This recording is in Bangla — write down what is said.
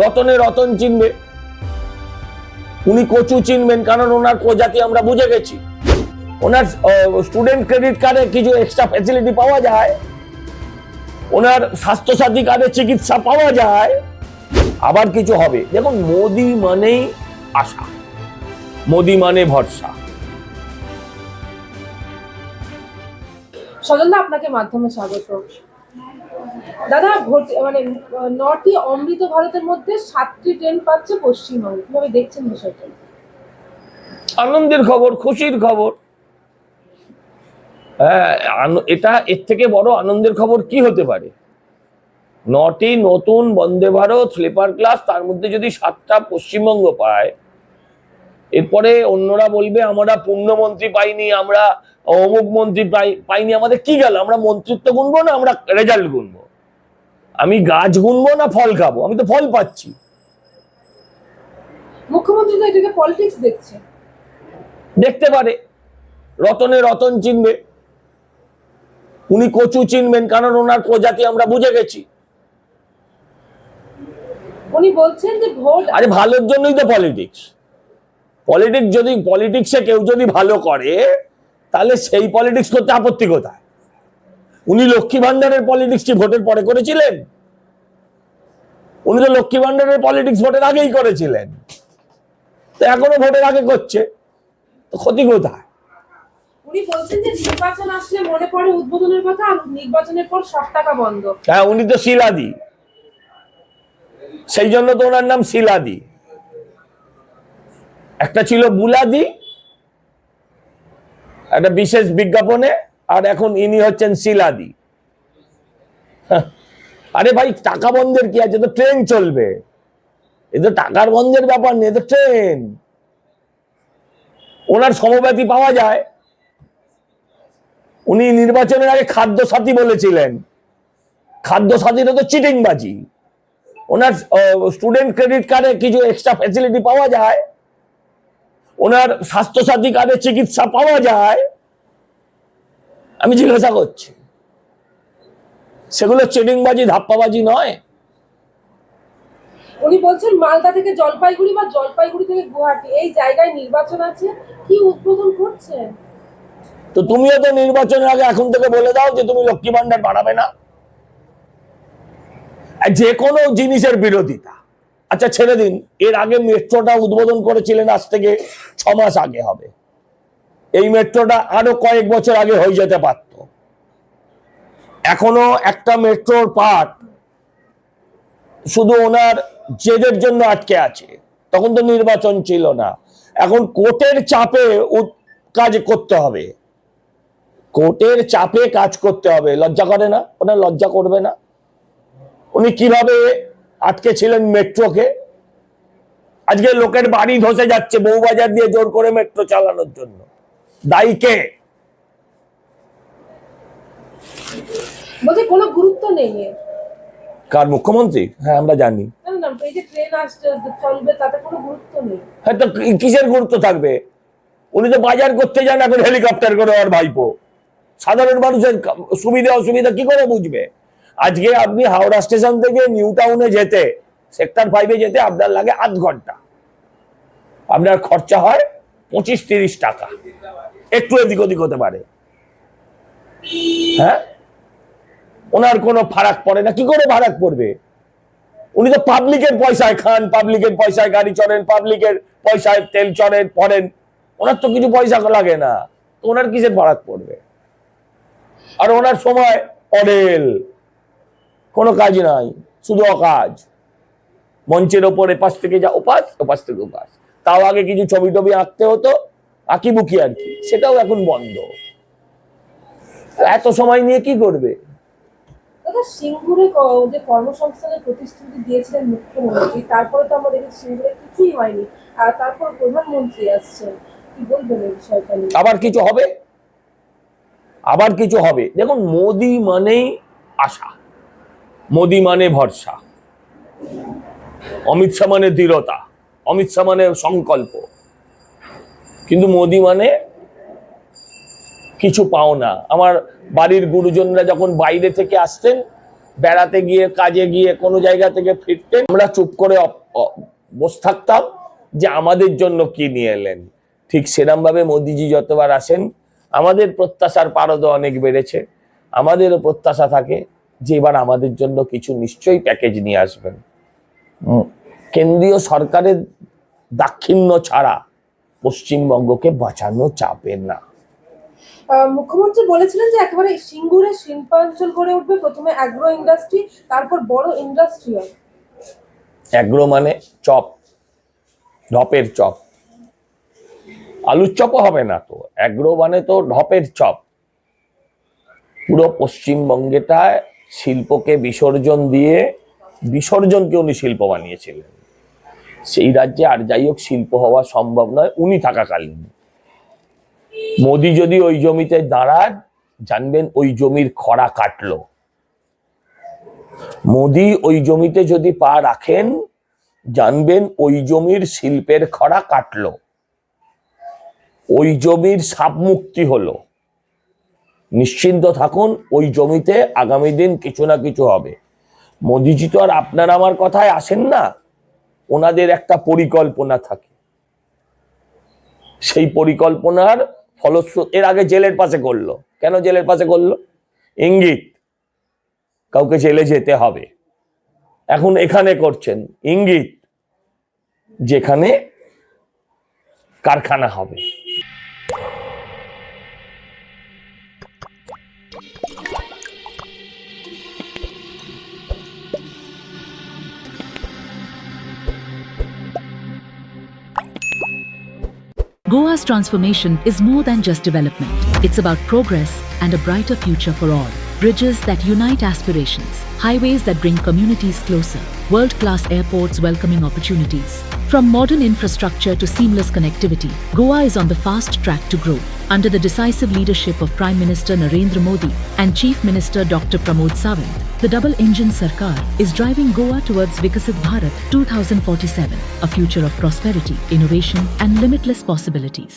রতনে রতন চিনবে, উনি কচু চিনবেন, কারণ ওনার প্রজাতি আমরা বুঝে গেছি। ওনার স্টুডেন্ট ক্রেডিট কার্ডে কিছু এক্সট্রা ফ্যাসিলিটি পাওয়া যায়, ওনার স্বাস্থ্যসাথী কার্ডে চিকিৎসা পাওয়া যায়। আবার কিছু হবে। দেখুন, মোদি মানেই আশা, মোদি মানে ভরসা। সজলদা, আপনাকে মাধ্যমে স্বাগত। দাদা, মানে 9টি অমৃত ভারতের মধ্যে 7টি ট্রেন পাচ্ছে পশ্চিমবঙ্গ, কিভাবে দেখছেন বিষয়টা? আনন্দের খবর, খুশির খবর। হ্যাঁ, এটা এর থেকে বড় আনন্দের খবর কি হতে পারে? 9টি নতুন বন্দে ভারত স্লিপার ক্লাস, তার মধ্যে যদি 7টা পশ্চিমবঙ্গ পায়, এরপরে অন্যরা বলবে আমরা পূর্ণমন্ত্রী পাইনি, আমরা অমুক মন্ত্রী পাইনি। আমাদের কি গেল? আমরা মন্ত্রিত্ব গুনবো না আমরা রেজাল্ট গুনবো? আমি গাছ গুনবো না ফল খাবো? আমি তো ফল পাচ্ছি। মুখ্যমন্ত্রী তো এটাকে পলিটিক্স দেখছে। দেখতে পারে, রতনে রতন চিনবে, উনি কচু চিনবেন, কারণ ওনার প্রজাতি আমরা বুঝে গেছি। উনি বলছেন যে ভোট, আরে ভালোর জন্যই তো পলিটিক্স। যদি পলিটিক্সে কেউ যদি ভালো করে, তাহলে সেই পলিটিক্স করতে আপত্তি কোথায়? উনি লক্ষ্মী ভান্ডারের পলিটিক্স কি ভোটের পরে করেছিলেন? উনি তো লক্ষ্মী ভান্ডারের পলিটিক্স ভোটের আগেই করেছিলেন, তো এখনো ভোটের আগে করছে, তো ক্ষতি কোথায়? উনি বলছেন যে নির্বাচন আসলে মনে পড়ে উদ্বোধনের কথা, আর নির্বাচনের পর সব টাকা বন্ধ। হ্যাঁ, উনি তো শিলাদি, সেই জন্য তো ওনার নাম শিলাদি। একটা ছিল বুলাদি একটা বিশেষ বিজ্ঞাপনে, আর এখন ইনি হচ্ছেন শিলাদি। আরে ভাই, টাকা বন্ধের কি আছে? তো ট্রেন চলবে, এ তো টাকার বন্ধের ব্যাপার নেই, তো ট্রেন। ওনার সমব্যথী পাওয়া যায়। উনি নির্বাচনের আগে খাদ্য সাথী বলেছিলেন, খাদ্য সাথীরা তো চিটিংবাজি। ওনার স্টুডেন্ট ক্রেডিট কার্ডে কিছু এক্সট্রা ফ্যাসিলিটি পাওয়া যায়, ওনার স্বাস্থ্যসাথী কার্ডে চিকিৎসা পাওয়া যায়। আমি জিজ্ঞাসা করছি, সেগুলো চিটিংবাজি, ধাপ্পাবাজি নয়? উনি বলছেন মালদা থেকে জলপাইগুড়ি বা জলপাইগুড়ি থেকে গুয়াহাটি, এই জায়গায় নির্বাচন আছে, কি উদ্বোধন করছেন? তো তুমিও তো নির্বাচনের আগে এখন থেকে বলে দাও যে তুমি লক্ষ্মী ভান্ডার বাড়াবে না। যে কোনো জিনিসের বিরোধিতা। আচ্ছা ছেড়ে দিন, এর আগে মেট্রোটা উদ্বোধন করেছিলেন, আজ থেকে 6 মাস আগে হবে। এই মেট্রোটা আরো কয়েক বছর আগে হয়ে যেতে পারত। এখনো একটা মেট্রোর পার্ট শুধু ওনার জেদের জন্য আটকে আছে। তখন তো নির্বাচন ছিল না। এখন কোর্টের চাপে কাজ করতে হবে, কোর্টের চাপে কাজ করতে হবে। লজ্জা করে না? ওনার লজ্জা করবে না? উনি কিভাবে আটকে ছিলেন মেট্রোকে? আজকে লোকের বাড়ি ধসে যাচ্ছে বউবাজার দিয়ে জোর করে মেট্রো চালানোর জন্য। দায়ী কে? বলছে কোনো গুরুত্ব নেই। কার? মুখ্যমন্ত্রী? হ্যাঁ, আমরা জানি। না, এই যে ট্রেন আসছে চলবে, তাতে কোনো গুরুত্ব নেই। হ্যাঁ, তো কিসের গুরুত্ব থাকবে? উনি তো বাজার করতে যান এখন হেলিকপ্টার করে, আর ভাইপো। সাধারণ মানুষের সুবিধা অসুবিধা কি করে বুঝবে? আজকে আপনি হাওড়া স্টেশন থেকে নিউ টাউনে যেতে, সেক্টর 5-এ যেতে আপনার লাগে আধ ঘন্টা। আপনার খরচা হয় 25-30 টাকা, একটু এদিক ওদিক হতে পারে। হ্যাঁ, ওনার কোনো ফারাক পড়ে না। কি করে ফারাক পড়বে? উনি তো পাবলিকের পয়সায় খান, পাবলিকের পয়সায় গাড়ি চড়েন, পাবলিকের পয়সায় তেল চড়েন পড়েন। ওনার তো কিছু পয়সা লাগে না, তো ওনার কিসের ফারাক পড়বে? আর ওনার সময় অডেল, কোনো কাজ নাই, শুধু অকাজ। মঞ্চের ওপর এপাশ থেকে যা ওপাশ, ওপাশ থেকে ওপাশ। তাও আগে কিছু ছবি টবি আঁকতে হতো, আঁকিবুকি আর কি, সেটাও এখন বন্ধ। এত সময় নিয়ে কি করবে? দাদা, সিঙ্গুরে যে কর্মসংস্থানের প্রতিশ্রুতি দিয়েছিলেন মুখ্যমন্ত্রী, তারপরে তো আমরা দেখেছি সিঙ্গুরে কিছুই হয়নি, আর তারপর প্রধানমন্ত্রী আসছেন, কি বলবেন এই বিষয়টা নিয়ে? আবার কিছু হবে, আবার কিছু হবে। দেখুন, মোদি মানেই আশা, মোদি মানে ভরসা, অমিত শাহ মানে দৃঢ়তা, অমিত শাহ মানে সংকল্প। কিন্তু মোদি মানে কিছু পাও না। আমার বাড়ির গুরুজনরা যখন বাইরে থেকে আসতেন, বেড়াতে গিয়ে কাজে গিয়ে কোনো জায়গা থেকে ফিরতেন, আমরা চুপ করে বসে থাকতাম যে আমাদের জন্য কি নিয়ে এলেন। ঠিক সেরকম ভাবে মোদিজি যতবার আসেন আমাদের প্রত্যাশার পারদও অনেক বেড়েছে। আমাদেরও প্রত্যাশা থাকে যে এবার আমাদের জন্য কিছু নিশ্চয়ই প্যাকেজ নিয়ে আসবেন। কেন্দ্রীয় সরকারের দাক্ষিণ্য ছাড়া পশ্চিমবঙ্গকে বাঁচানো যাবে না। মুখ্যমন্ত্রী বলেছিলেন যে একেবারে সিঙ্গুরে শিল্পাঞ্চল গড়ে উঠবে, প্রথমে অ্যাগ্রো ইন্ডাস্ট্রি, তারপর বড় ইন্ডাস্ট্রিয়াল। অ্যাগ্রো মানে চপ, ঢপের চপ, আলুর চপও হবে না তো, অ্যাগ্রো মানে তো ঢপের চপ। পুরো পশ্চিমবঙ্গেটায় শিল্পকে বিসর্জন দিয়ে, বিসর্জনকে উনি শিল্প বানিয়েছিলেন। সেই রাজ্যে আর যাই হোক শিল্প হওয়া সম্ভব নয় উনি থাকাকালীন। মোদি যদি ওই জমিতে দাঁড়ান জানবেন ওই জমির খরা কাটলো। মোদি ওই জমিতে যদি পা রাখেন জানবেন ওই জমির শিল্পের খরা কাটলো, ওই জমির সাপ মুক্তি হলো। নিশ্চিন্ত থাকুন, ওই জমিতে আগামী দিন কিছু না কিছু হবে। মোদিজি তো আর আপনার আমার কথায় আসেন না, ওনাদের একটা পরিকল্পনা থাকে। সেই পরিকল্পনার ফলশ্রুতি এর আগে জেলের পাশে করলো। কেন জেলের পাশে করলো? ইঙ্গিত, কাউকে জেলে যেতে হবে। এখন এখানে করছেন ইঙ্গিত, যেখানে কারখানা হবে। Goa's transformation is more than just development. It's about progress and a brighter future for all. Bridges that unite aspirations, highways that bring communities closer, world-class airports welcoming opportunities. From modern infrastructure to seamless connectivity, Goa is on the fast track to grow. Under the decisive leadership of Prime Minister Narendra Modi and Chief Minister Dr. Pramod Sawant, the double-engine Sarkar is driving Goa towards Vikasit Bharat 2047, a future of prosperity, innovation and limitless possibilities.